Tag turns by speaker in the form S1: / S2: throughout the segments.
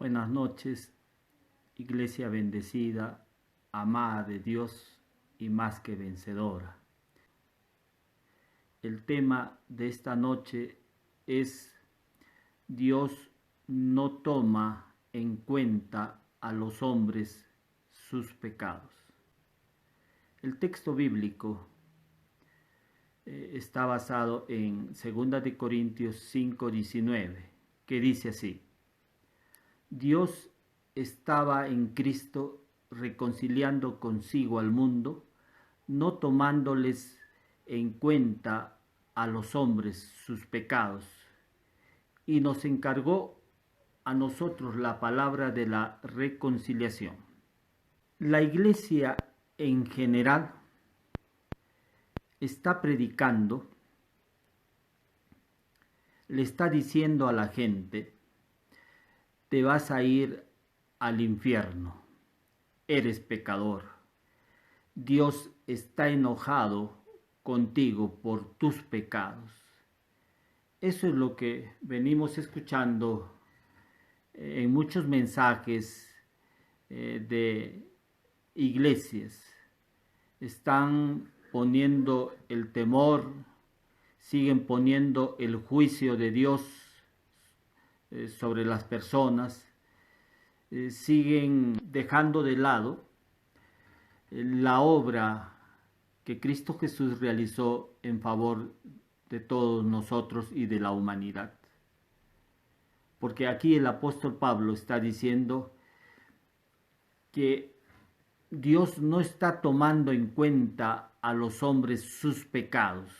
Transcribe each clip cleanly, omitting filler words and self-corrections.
S1: Buenas noches, iglesia bendecida, amada de Dios y más que vencedora. El tema de esta noche es: Dios no toma en cuenta a los hombres sus pecados. El texto bíblico está basado en 2 de Corintios 5:19, que dice así: Dios estaba en Cristo reconciliando consigo al mundo, no tomándoles en cuenta a los hombres sus pecados, y nos encargó a nosotros la palabra de la reconciliación. La iglesia en general está predicando, le está diciendo a la gente: te vas a ir al infierno, eres pecador, Dios está enojado contigo por tus pecados. Eso es lo que venimos escuchando en muchos mensajes de iglesias. Están poniendo el temor, siguen poniendo el juicio de Dios sobre las personas, siguen dejando de lado la obra que Cristo Jesús realizó en favor de todos nosotros y de la humanidad. Porque aquí el apóstol Pablo está diciendo que Dios no está tomando en cuenta a los hombres sus pecados.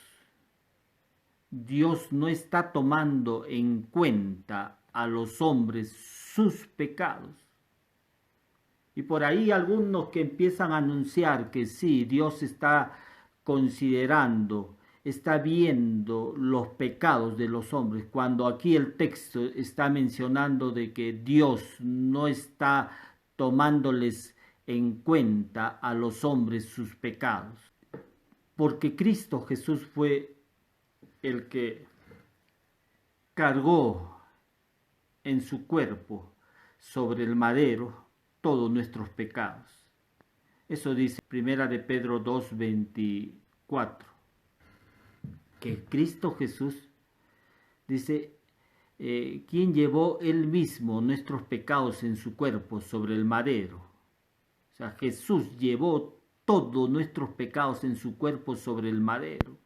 S1: Dios no está tomando en cuenta a los hombres sus pecados. Y por ahí algunos que empiezan a anunciar que sí, Dios está considerando, está viendo los pecados de los hombres, cuando aquí el texto está mencionando de que Dios no está tomándoles en cuenta a los hombres sus pecados. Porque Cristo Jesús fue el que cargó en su cuerpo sobre el madero todos nuestros pecados. Eso dice 1 de Pedro 2:24, que Cristo Jesús dice, quien llevó él mismo nuestros pecados en su cuerpo sobre el madero. O sea, Jesús llevó todos nuestros pecados en su cuerpo sobre el madero.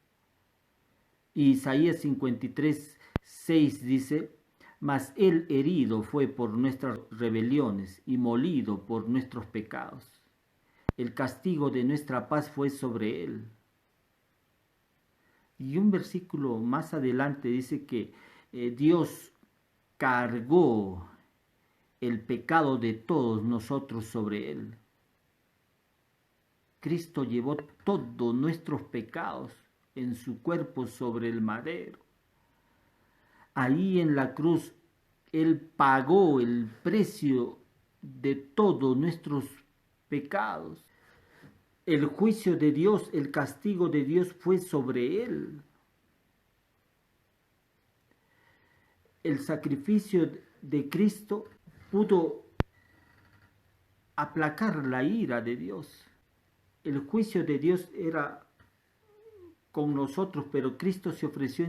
S1: Y Isaías 53:6 dice: mas él herido fue por nuestras rebeliones y molido por nuestros pecados. El castigo de nuestra paz fue sobre él. Y un versículo más adelante dice que Dios cargó el pecado de todos nosotros sobre él. Cristo llevó todos nuestros pecados en su cuerpo sobre el madero. Ahí en la cruz, Él pagó el precio de todos nuestros pecados. El juicio de Dios, el castigo de Dios fue sobre Él. El sacrificio de Cristo pudo aplacar la ira de Dios. El juicio de Dios era con nosotros, pero Cristo se ofreció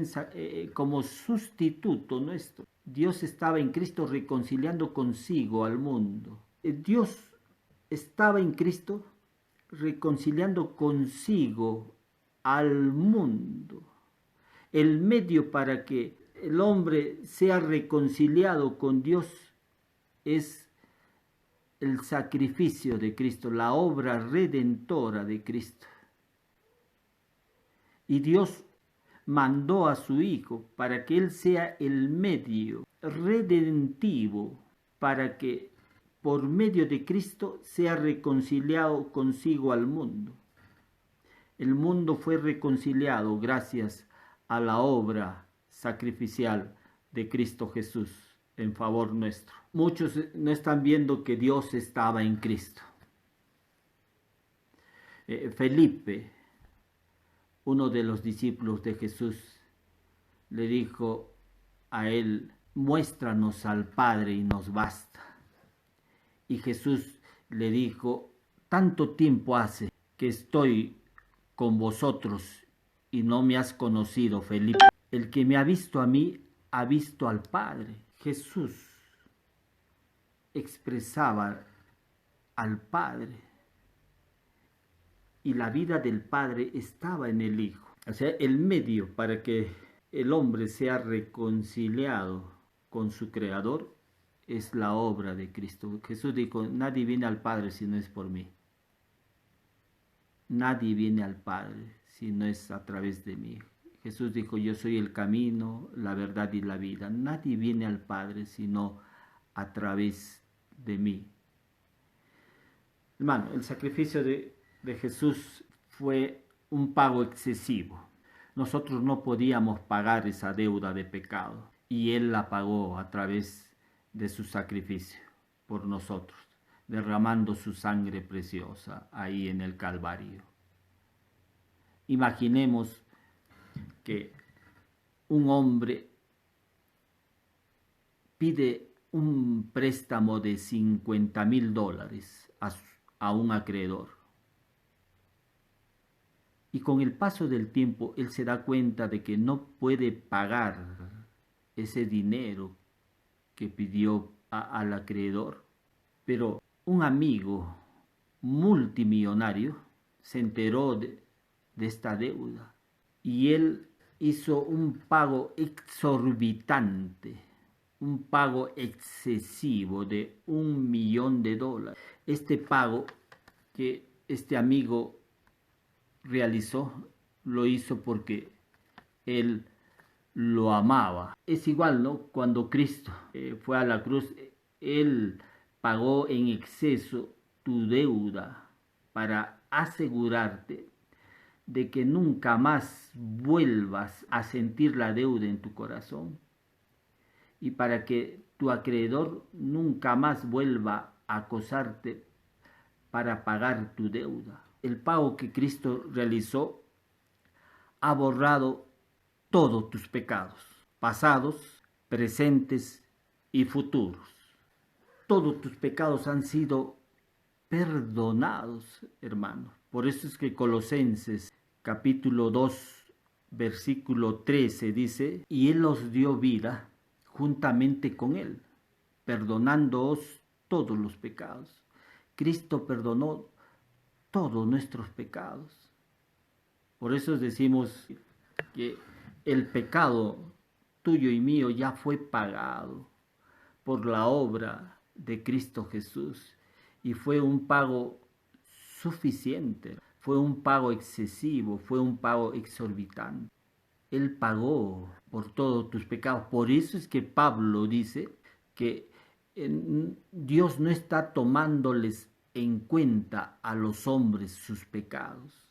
S1: como sustituto nuestro. Dios estaba en Cristo reconciliando consigo al mundo. Dios estaba en Cristo reconciliando consigo al mundo. El medio para que el hombre sea reconciliado con Dios es el sacrificio de Cristo, la obra redentora de Cristo. Y Dios mandó a su Hijo para que Él sea el medio redentivo, para que por medio de Cristo sea reconciliado consigo al mundo. El mundo fue reconciliado gracias a la obra sacrificial de Cristo Jesús en favor nuestro. Muchos no están viendo que Dios estaba en Cristo. Felipe, uno de los discípulos de Jesús, le dijo a él: muéstranos al Padre y nos basta. Y Jesús le dijo, tanto tiempo hace que estoy con vosotros y no me has conocido, Felipe. El que me ha visto a mí, ha visto al Padre. Jesús expresaba al Padre y la vida del Padre estaba en el Hijo. O sea, el medio para que el hombre sea reconciliado con su Creador es la obra de Cristo. Jesús dijo, nadie viene al Padre si no es por mí. Nadie viene al Padre si no es a través de mí. Jesús dijo, yo soy el camino, la verdad y la vida. Nadie viene al Padre sino a través de mí. Hermano, el sacrificio de Jesús fue un pago excesivo. Nosotros no podíamos pagar esa deuda de pecado y Él la pagó a través de su sacrificio por nosotros, derramando su sangre preciosa ahí en el Calvario. Imaginemos que un hombre pide un préstamo de $50,000 a un acreedor. Y con el paso del tiempo él se da cuenta de que no puede pagar ese dinero que pidió al acreedor. Pero un amigo multimillonario se enteró de esta deuda y él hizo un pago exorbitante, un pago excesivo de $1,000,000. Este pago que este amigo realizó, lo hizo porque él lo amaba. Es igual, ¿no? Cuando Cristo fue a la cruz, Él pagó en exceso tu deuda para asegurarte de que nunca más vuelvas a sentir la deuda en tu corazón y para que tu acreedor nunca más vuelva a acosarte para pagar tu deuda. El pago que Cristo realizó ha borrado todos tus pecados, pasados, presentes y futuros. Todos tus pecados han sido perdonados, hermano. Por eso es que Colosenses capítulo 2, versículo 13 dice, y Él os dio vida juntamente con Él, perdonándoos todos los pecados. Cristo perdonó todos nuestros pecados. Por eso decimos que el pecado tuyo y mío ya fue pagado por la obra de Cristo Jesús y fue un pago suficiente, fue un pago excesivo, fue un pago exorbitante. Él pagó por todos tus pecados. Por eso es que Pablo dice que Dios no está tomándoles en cuenta a los hombres sus pecados.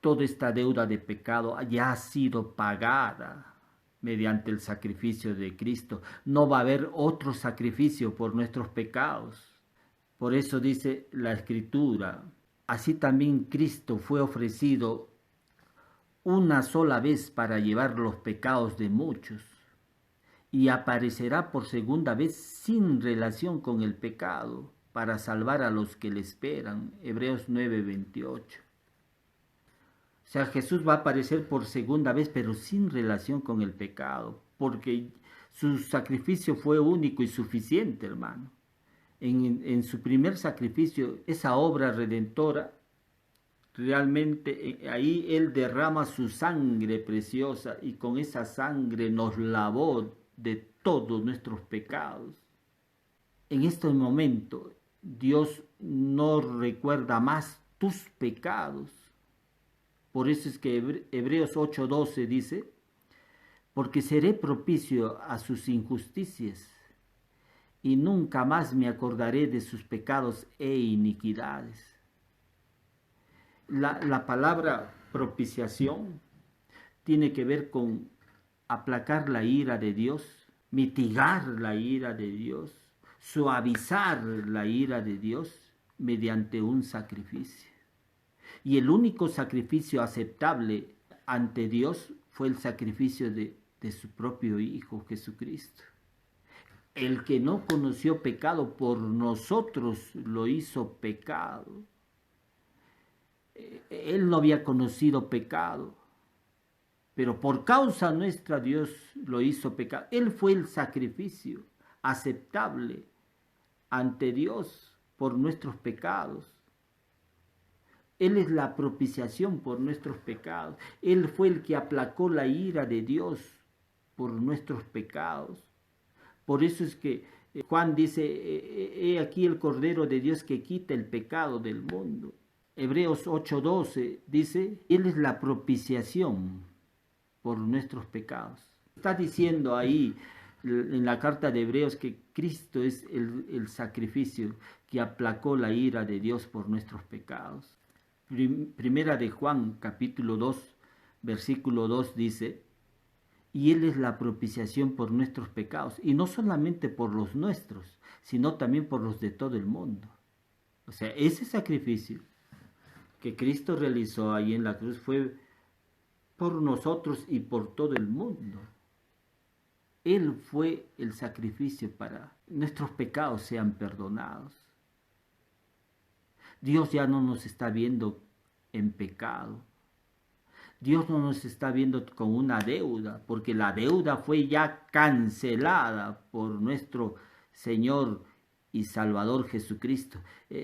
S1: Toda esta deuda de pecado ya ha sido pagada mediante el sacrificio de Cristo. No va a haber otro sacrificio por nuestros pecados. Por eso dice la Escritura, así también Cristo fue ofrecido una sola vez para llevar los pecados de muchos y aparecerá por segunda vez sin relación con el pecado para salvar a los que le esperan. Hebreos 9:28. O sea, Jesús va a aparecer por segunda vez, pero sin relación con el pecado, porque su sacrificio fue único y suficiente, hermano. En su primer sacrificio, esa obra redentora, realmente ahí Él derrama su sangre preciosa y con esa sangre nos lavó de todos nuestros pecados. En este momento, Dios no recuerda más tus pecados. Por eso es que Hebreos 8:12 dice, porque seré propicio a sus injusticias y nunca más me acordaré de sus pecados e iniquidades. La palabra propiciación tiene que ver con aplacar la ira de Dios, mitigar la ira de Dios, suavizar la ira de Dios mediante un sacrificio. Y el único sacrificio aceptable ante Dios fue el sacrificio de su propio Hijo Jesucristo. El que no conoció pecado, por nosotros lo hizo pecado. Él no había conocido pecado, pero por causa nuestra Dios lo hizo pecado. Él fue el sacrificio aceptable ante Dios por nuestros pecados. Él es la propiciación por nuestros pecados. Él fue el que aplacó la ira de Dios por nuestros pecados. Por eso es que Juan dice, he aquí el Cordero de Dios que quita el pecado del mundo. Hebreos 8:12 dice, Él es la propiciación por nuestros pecados. Está diciendo ahí en la carta de Hebreos que Cristo es el sacrificio que aplacó la ira de Dios por nuestros pecados. Primera de Juan, capítulo 2, versículo 2 dice, y Él es la propiciación por nuestros pecados, y no solamente por los nuestros, sino también por los de todo el mundo. O sea, ese sacrificio que Cristo realizó ahí en la cruz fue por nosotros y por todo el mundo. Él fue el sacrificio para que nuestros pecados sean perdonados. Dios ya no nos está viendo en pecado. Dios no nos está viendo con una deuda, porque la deuda fue ya cancelada por nuestro Señor y Salvador Jesucristo.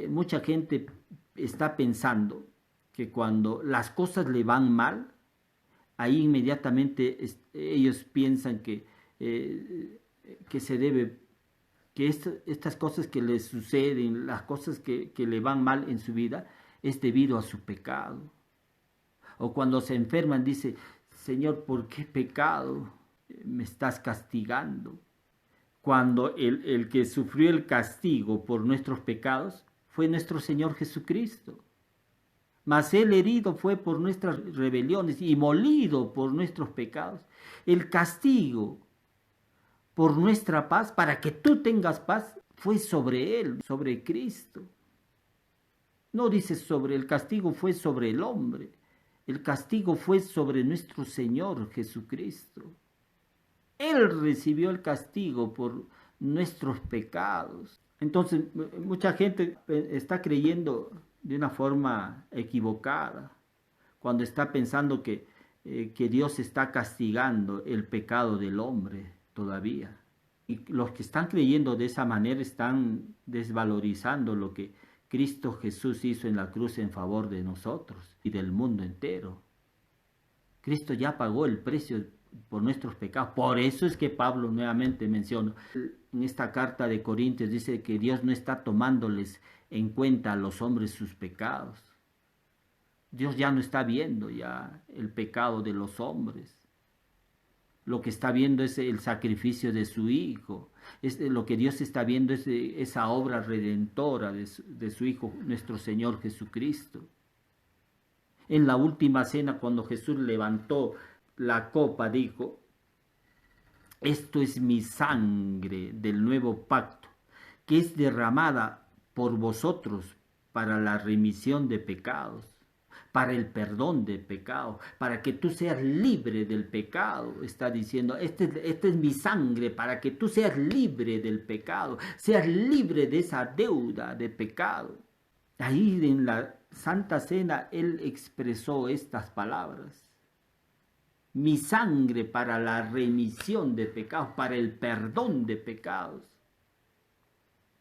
S1: Mucha gente está pensando que cuando las cosas le van mal, ahí inmediatamente ellos piensan que se debe, que estas cosas que les suceden, las cosas que le van mal en su vida, es debido a su pecado. O cuando se enferman dice, Señor, ¿por qué pecado me estás castigando? Cuando el que sufrió el castigo por nuestros pecados fue nuestro Señor Jesucristo. Mas Él herido fue por nuestras rebeliones y molido por nuestros pecados. El castigo por nuestra paz, para que tú tengas paz, fue sobre Él, sobre Cristo. No dice sobre el castigo, fue sobre el hombre. El castigo fue sobre nuestro Señor Jesucristo. Él recibió el castigo por nuestros pecados. Entonces, mucha gente está creyendo de una forma equivocada cuando está pensando que Dios está castigando el pecado del hombre todavía. Y los que están creyendo de esa manera están desvalorizando lo que Cristo Jesús hizo en la cruz en favor de nosotros y del mundo entero. Cristo ya pagó el precio por nuestros pecados. Por eso es que Pablo nuevamente menciona en esta carta de Corintios, dice que Dios no está tomándoles en cuenta a los hombres sus pecados. Dios ya no está viendo ya el pecado de los hombres. Lo que está viendo es el sacrificio de su Hijo. Lo que Dios está viendo es esa obra redentora de su Hijo, nuestro Señor Jesucristo. En la última cena, cuando Jesús levantó la copa, dijo, esto es mi sangre del nuevo pacto, que es derramada por vosotros para la remisión de pecados, para el perdón de pecado, para que tú seas libre del pecado. Está diciendo, esta es mi sangre para que tú seas libre del pecado, seas libre de esa deuda de pecado. Ahí en la Santa Cena Él expresó estas palabras. Mi sangre para la remisión de pecados, para el perdón de pecados.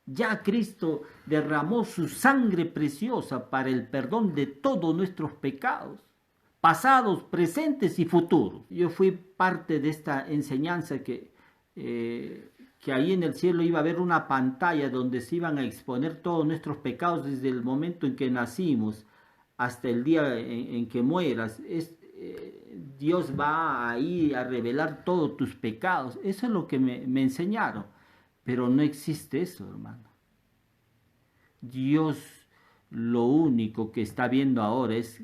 S1: Ya Cristo derramó su sangre preciosa para el perdón de todos nuestros pecados, pasados, presentes y futuros. Yo fui parte de esta enseñanza que ahí en el cielo iba a haber una pantalla donde se iban a exponer todos nuestros pecados desde el momento en que nacimos hasta el día en que mueras. Dios va ahí a revelar todos tus pecados. Eso es lo que me enseñaron. Pero no existe eso, hermano. Dios lo único que está viendo ahora es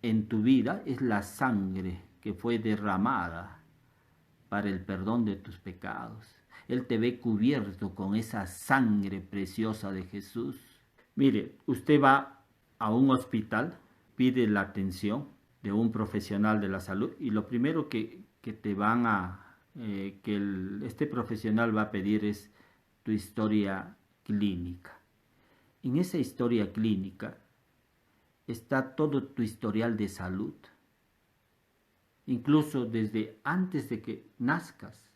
S1: en tu vida es la sangre que fue derramada para el perdón de tus pecados. Él te ve cubierto con esa sangre preciosa de Jesús. Mire, usted va a un hospital, pide la atención de un profesional de la salud y lo primero que te van a, este profesional va a pedir es tu historia clínica. En esa historia clínica está todo tu historial de salud, incluso desde antes de que nazcas.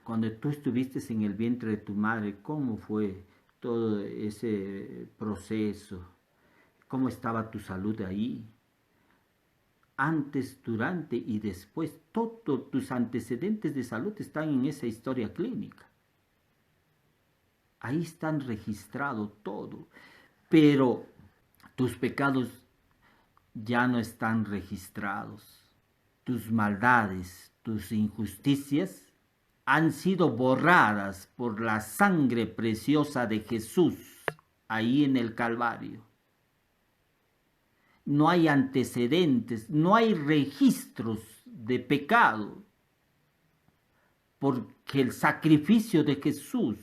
S1: Cuando tú estuviste en el vientre de tu madre, ¿cómo fue todo ese proceso? ¿Cómo estaba tu salud ahí? Antes, durante y después, todos tus antecedentes de salud están en esa historia clínica. Ahí están registrado todo, pero tus pecados ya no están registrados. Tus maldades, tus injusticias han sido borradas por la sangre preciosa de Jesús ahí en el Calvario. No hay antecedentes, no hay registros de pecado, porque el sacrificio de Jesús,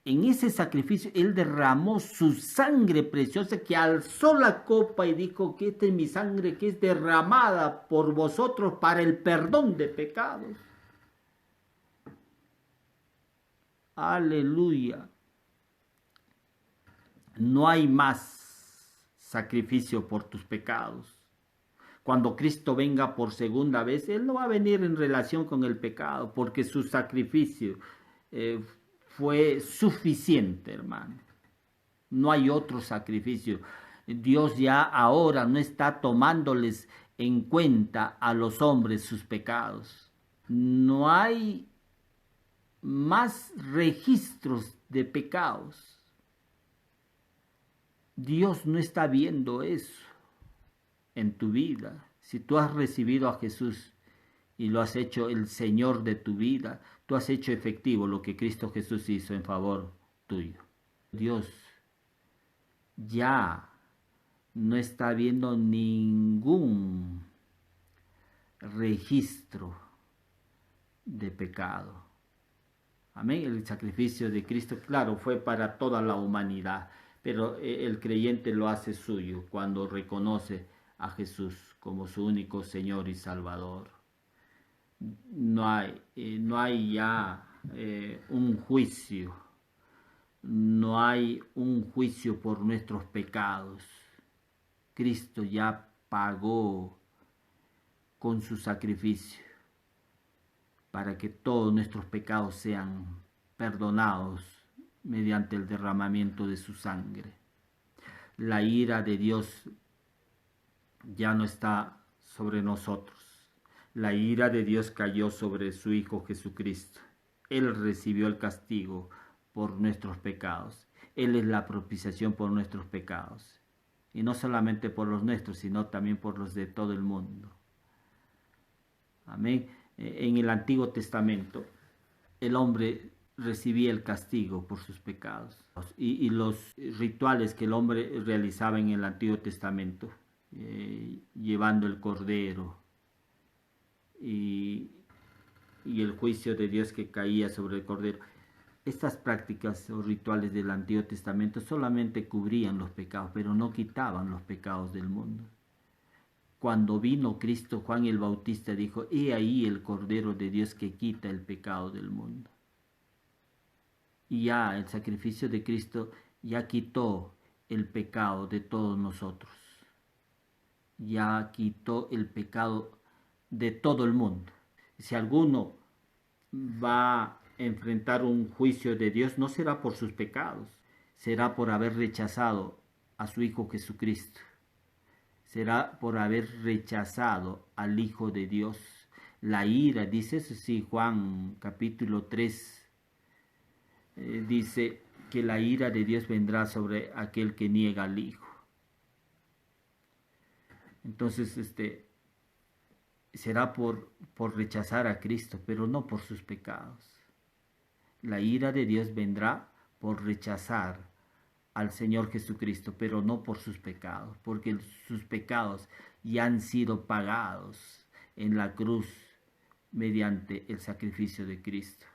S1: en ese sacrificio, Él derramó su sangre preciosa, que alzó la copa y dijo que esta es mi sangre que es derramada por vosotros para el perdón de pecados. Aleluya. No hay más sacrificio por tus pecados. Cuando Cristo venga por segunda vez, Él no va a venir en relación con el pecado, porque su sacrificio fue suficiente, hermano. No hay otro sacrificio. Dios ya ahora no está tomándoles en cuenta a los hombres sus pecados. No hay más registros de pecados. Dios no está viendo eso en tu vida. Si tú has recibido a Jesús y lo has hecho el Señor de tu vida, tú has hecho efectivo lo que Cristo Jesús hizo en favor tuyo. Dios ya no está viendo ningún registro de pecado. Amén. El sacrificio de Cristo, claro, fue para toda la humanidad, pero el creyente lo hace suyo cuando reconoce a Jesús como su único Señor y Salvador. No hay ya un juicio, no hay un juicio por nuestros pecados. Cristo ya pagó con su sacrificio para que todos nuestros pecados sean perdonados mediante el derramamiento de su sangre. La ira de Dios ya no está sobre nosotros. La ira de Dios cayó sobre su Hijo Jesucristo. Él recibió el castigo por nuestros pecados. Él es la propiciación por nuestros pecados. Y no solamente por los nuestros, sino también por los de todo el mundo. Amén. En el Antiguo Testamento, el hombre recibía el castigo por sus pecados. Y los rituales que el hombre realizaba en el Antiguo Testamento, llevando el cordero y el juicio de Dios que caía sobre el cordero. Estas prácticas o rituales del Antiguo Testamento solamente cubrían los pecados, pero no quitaban los pecados del mundo. Cuando vino Cristo, Juan el Bautista dijo: he ahí el Cordero de Dios que quita el pecado del mundo. Y ya el sacrificio de Cristo ya quitó el pecado de todos nosotros. Ya quitó el pecado de todo el mundo. Si alguno va a enfrentar un juicio de Dios, no será por sus pecados, será por haber rechazado a su Hijo Jesucristo. Será por haber rechazado al Hijo de Dios. La ira, dice eso sí, Juan capítulo 3, dice que la ira de Dios vendrá sobre aquel que niega al Hijo. Entonces, será por rechazar a Cristo, pero no por sus pecados. La ira de Dios vendrá por rechazar al Señor Jesucristo, pero no por sus pecados, porque sus pecados ya han sido pagados en la cruz mediante el sacrificio de Cristo.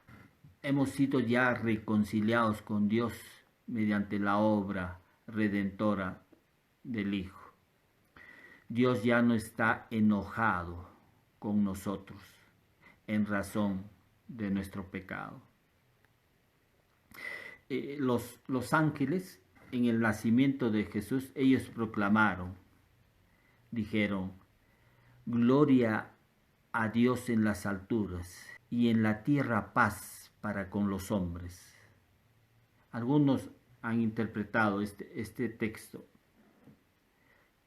S1: Hemos sido ya reconciliados con Dios mediante la obra redentora del Hijo. Dios ya no está enojado con nosotros en razón de nuestro pecado. Los ángeles, en el nacimiento de Jesús, ellos proclamaron, dijeron: gloria a Dios en las alturas y en la tierra paz para con los hombres. Algunos han interpretado este texto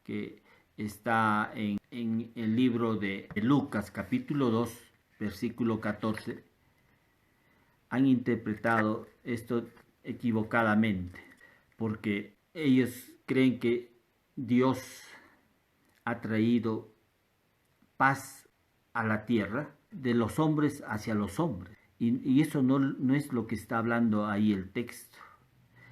S1: que está en el libro de Lucas, capítulo 2, versículo 14. Han interpretado esto equivocadamente, porque ellos creen que Dios ha traído paz a la tierra de los hombres hacia los hombres. Y eso no es lo que está hablando ahí el texto.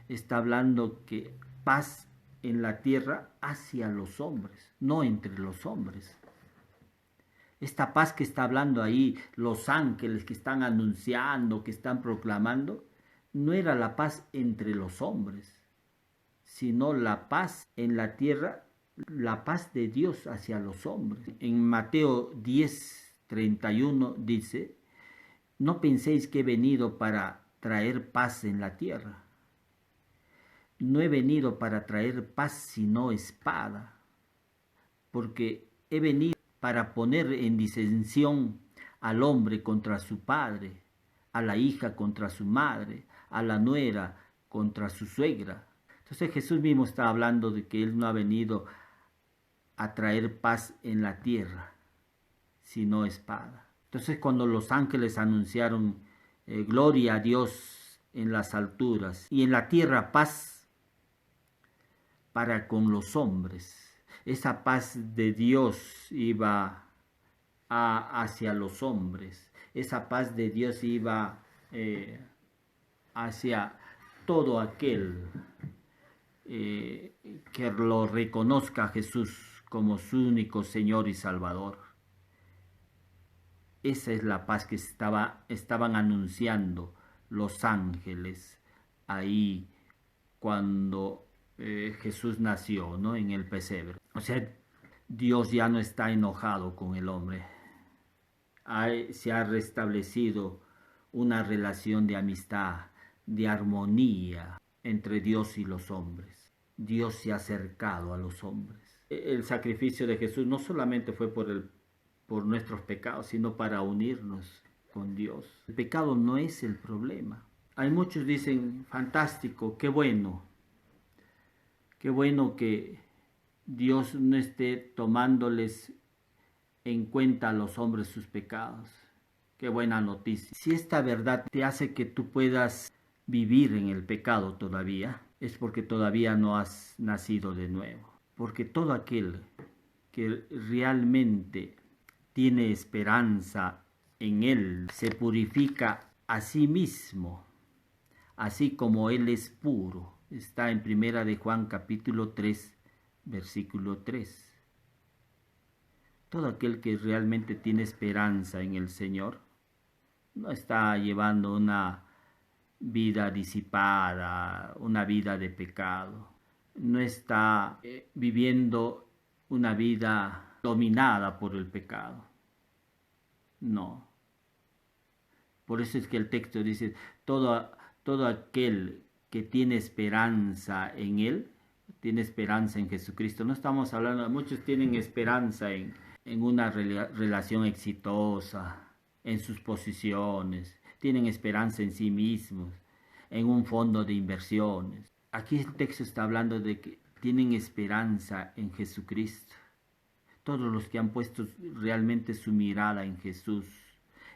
S1: Está hablando que paz en la tierra hacia los hombres, no entre los hombres. Esta paz que está hablando ahí los ángeles que están anunciando, que están proclamando, no era la paz entre los hombres, sino la paz en la tierra, la paz de Dios hacia los hombres. En Mateo 10:31 dice: no penséis que he venido para traer paz en la tierra. No he venido para traer paz sino espada, porque he venido para poner en disensión al hombre contra su padre, a la hija contra su madre, a la nuera contra su suegra. Entonces Jesús mismo está hablando de que Él no ha venido a traer paz en la tierra, sino espada. Entonces cuando los ángeles anunciaron gloria a Dios en las alturas y en la tierra paz para con los hombres, esa paz de Dios iba hacia los hombres, esa paz de Dios iba hacia todo aquel que lo reconozca a Jesús como su único Señor y Salvador. Esa es la paz que estaban anunciando los ángeles ahí cuando Jesús nació, ¿no?, en el pesebre. O sea, Dios ya no está enojado con el hombre. Se ha restablecido una relación de amistad, de armonía entre Dios y los hombres. Dios se ha acercado a los hombres. El sacrificio de Jesús no solamente fue por nuestros pecados, sino para unirnos con Dios. El pecado no es el problema. Hay muchos dicen: fantástico, qué bueno que Dios no esté tomándoles en cuenta a los hombres sus pecados. Qué buena noticia. Si esta verdad te hace que tú puedas vivir en el pecado todavía, es porque todavía no has nacido de nuevo. Porque todo aquel que realmente tiene esperanza en Él se purifica a sí mismo, así como Él es puro. Está en 1 de Juan capítulo 3, versículo 3. Todo aquel que realmente tiene esperanza en el Señor no está llevando una vida disipada, una vida de pecado. No está viviendo una vida dominada por el pecado. No. Por eso es que el texto dice: todo aquel que tiene esperanza en Él, tiene esperanza en Jesucristo. No estamos hablando, muchos tienen esperanza en una relación exitosa, en sus posiciones, tienen esperanza en sí mismos, en un fondo de inversiones. Aquí el texto está hablando de que tienen esperanza en Jesucristo. Todos los que han puesto realmente su mirada en Jesús,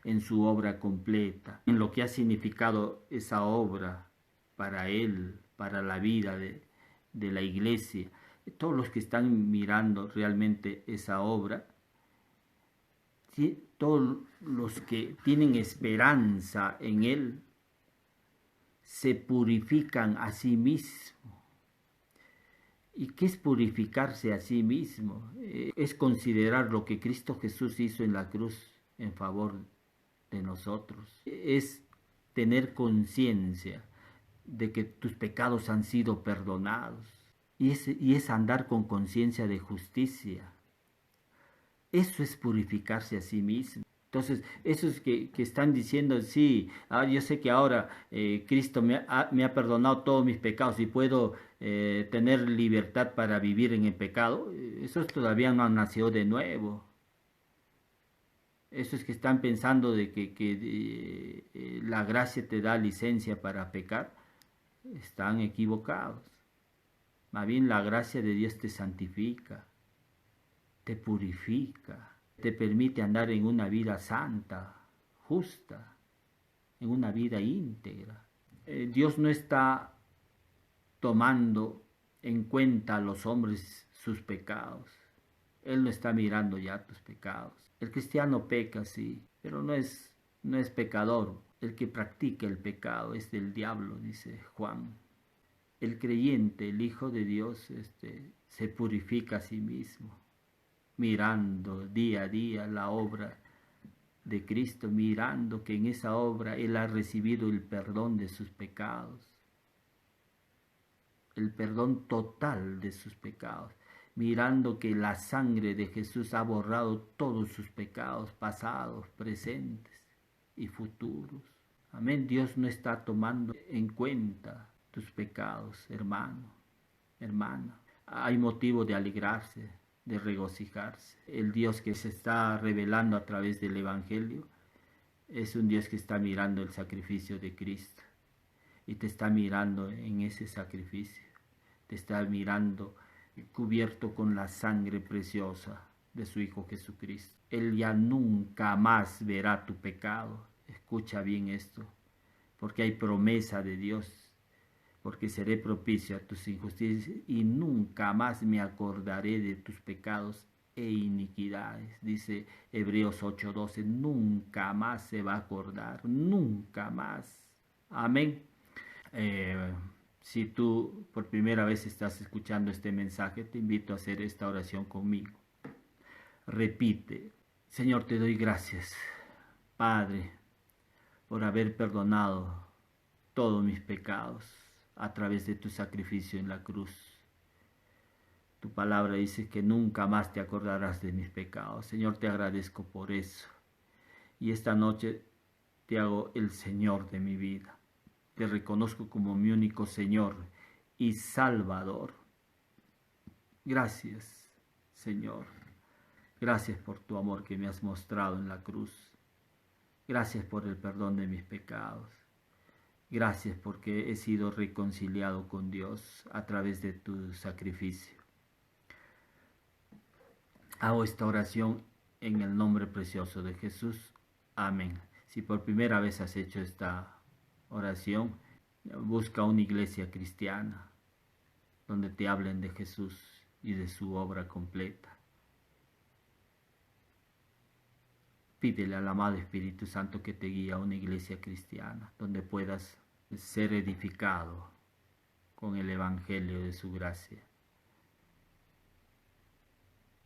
S1: en su obra completa, en lo que ha significado esa obra para Él, para la vida de la iglesia. Todos los que están mirando realmente esa obra, todos los que tienen esperanza en Él, se purifican a sí mismos. ¿Y qué es purificarse a sí mismo? Es considerar lo que Cristo Jesús hizo en la cruz en favor de nosotros. Es tener conciencia de que tus pecados han sido perdonados. Y es andar con conciencia de justicia. Eso es purificarse a sí mismo. Entonces, esos que están diciendo, sí, yo sé que ahora Cristo me ha perdonado todos mis pecados y puedo tener libertad para vivir en el pecado, esos todavía no han nacido de nuevo. Esos que están pensando de que la gracia te da licencia para pecar, están equivocados. Más bien la gracia de Dios te santifica, te purifica, te permite andar en una vida santa, justa, en una vida íntegra. Dios no está tomando en cuenta a los hombres sus pecados. Él no está mirando ya tus pecados. El cristiano peca, sí, pero no es pecador. El que practica el pecado es del diablo, dice Juan. El creyente, el Hijo de Dios, se purifica a sí mismo, mirando día a día la obra de Cristo, mirando que en esa obra Él ha recibido el perdón de sus pecados, el perdón total de sus pecados, mirando que la sangre de Jesús ha borrado todos sus pecados pasados, presentes y futuros. Amén. Dios no está tomando en cuenta tus pecados, hermano, hermana. Hay motivo de alegrarse, de regocijarse. El Dios que se está revelando a través del Evangelio es un Dios que está mirando el sacrificio de Cristo y te está mirando en ese sacrificio, te está mirando cubierto con la sangre preciosa de su Hijo Jesucristo. Él ya nunca más verá tu pecado. Escucha bien esto, porque hay promesa de Dios, porque seré propicio a tus injusticias y nunca más me acordaré de tus pecados e iniquidades. Dice Hebreos 8:12, nunca más se va a acordar, nunca más. Amén. Si tú por primera vez estás escuchando este mensaje, te invito a hacer esta oración conmigo. Repite: Señor, te doy gracias, Padre, por haber perdonado todos mis pecados a través de tu sacrificio en la cruz. Tu palabra dice que nunca más te acordarás de mis pecados. Señor, te agradezco por eso. Y esta noche te hago el Señor de mi vida. Te reconozco como mi único Señor y Salvador. Gracias, Señor. Gracias por tu amor que me has mostrado en la cruz. Gracias por el perdón de mis pecados. Gracias porque he sido reconciliado con Dios a través de tu sacrificio. Hago esta oración en el nombre precioso de Jesús. Amén. Si por primera vez has hecho esta oración, busca una iglesia cristiana donde te hablen de Jesús y de su obra completa. Pídele al amado Espíritu Santo que te guíe a una iglesia cristiana donde puedas ser edificado con el Evangelio de su gracia.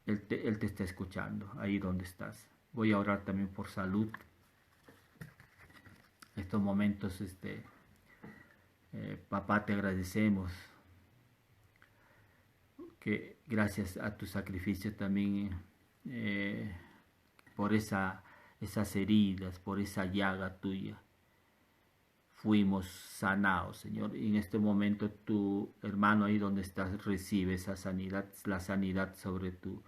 S1: Él te está escuchando ahí donde estás. Voy a orar también por salud. En estos momentos, papá, te agradecemos que gracias a tu sacrificio también por esas heridas, por esa llaga tuya, fuimos sanados, Señor. Y en este momento tu hermano ahí donde estás recibe esa sanidad, la sanidad sobre tu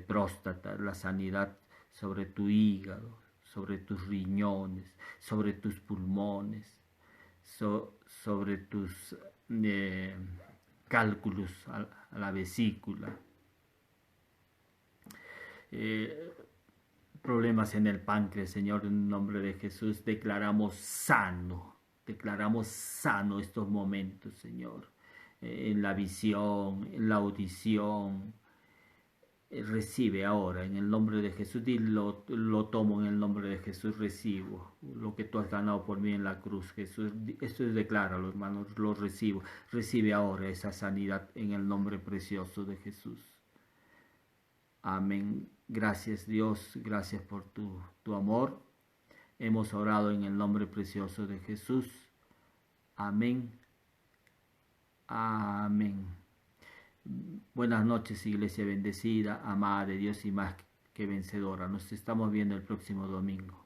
S1: próstata, la sanidad sobre tu hígado, sobre tus riñones, sobre tus pulmones, sobre tus cálculos a la vesícula. Problemas en el páncreas, Señor, en el nombre de Jesús, declaramos sano estos momentos, Señor, en la visión, en la audición. Recibe ahora en el nombre de Jesús y lo tomo en el nombre de Jesús, recibo lo que tú has ganado por mí en la cruz, Jesús. Esto es decláralo, hermanos, lo recibo. Recibe ahora esa sanidad en el nombre precioso de Jesús. Amén. Gracias, Dios, gracias por tu amor. Hemos orado en el nombre precioso de Jesús. Amén. Amén. Buenas noches, iglesia bendecida, amada de Dios y más que vencedora. Nos estamos viendo el próximo domingo.